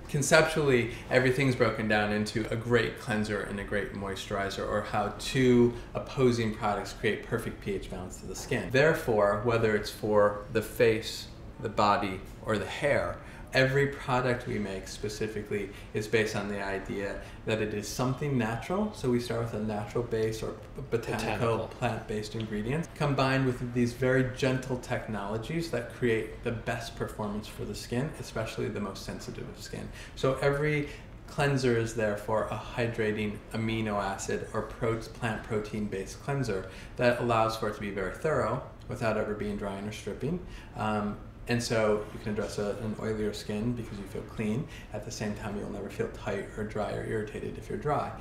Conceptually, everything's broken down into a great cleanser and a great moisturizer, or how two opposing products create perfect pH balance to the skin. Therefore, whether it's for the face, the body, or the hair, every product we make specifically is based on the idea that it is something natural. So we start with a natural base or botanical plant-based ingredients combined with these very gentle technologies that create the best performance for the skin, especially the most sensitive of skin. So every cleanser is therefore a hydrating amino acid or plant protein based cleanser that allows for it to be very thorough without ever being drying or stripping. And so you can address an oilier skin because you feel clean. At the same time, you'll never feel tight or dry or irritated if you're dry.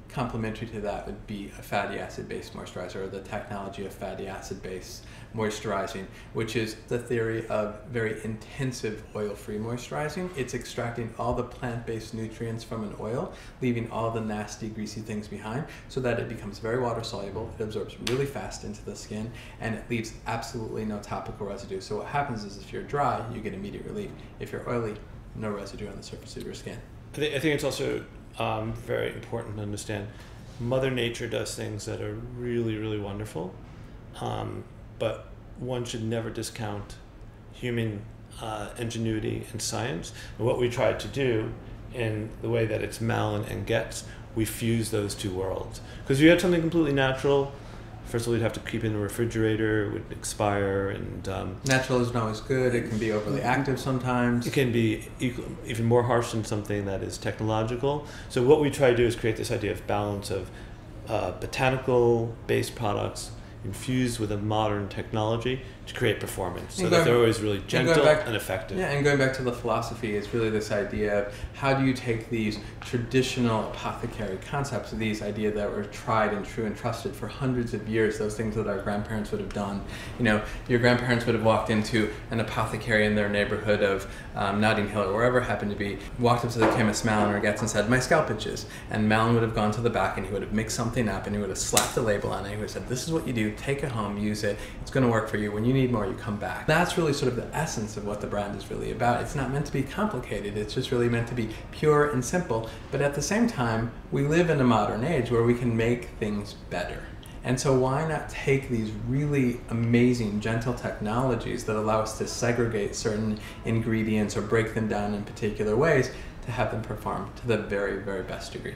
Complementary to that would be a fatty acid-based moisturizer, or the technology of fatty acid-based moisturizing, which is the theory of very intensive oil-free moisturizing. It's extracting all the plant-based nutrients from an oil, leaving all the nasty, greasy things behind, so that it becomes very water-soluble, it absorbs really fast into the skin, and it leaves absolutely no topical residue. So what happens is if you're dry, you get immediate relief. If you're oily, no residue on the surface of your skin. I think it's also very important to understand Mother Nature does things that are really, really wonderful, but one should never discount human ingenuity and science. And what we try to do in the way that it's Malin and Goetz, we fuse those two worlds. Because if you had something completely natural, first of all, you'd have to keep it in the refrigerator, it would expire, and natural isn't always good. It can be overly active sometimes. It can be even more harsh than something that is technological. So what we try to do is create this idea of balance of botanical-based products infused with a modern technology to create performance, so that they're always really gentle and effective. Yeah, and going back to the philosophy, it's really this idea of how do you take these traditional apothecary concepts, these ideas that were tried and true and trusted for hundreds of years, those things that our grandparents would have done. You know, your grandparents would have walked into an apothecary in their neighborhood of Notting Hill or wherever it happened to be, walked up to the chemist Malin or Goetz and said, "My scalp itches." And Malin would have gone to the back and he would have mixed something up and he would have slapped a label on it. He would have said, "This is what you do, take it home, use it, it's going to work for you. When you need more, you come back." That's really sort of the essence of what the brand is really about. It's not meant to be complicated, it's just really meant to be pure and simple. But at the same time, we live in a modern age where we can make things better. And so why not take these really amazing, gentle technologies that allow us to segregate certain ingredients or break them down in particular ways to have them perform to the very, very best degree.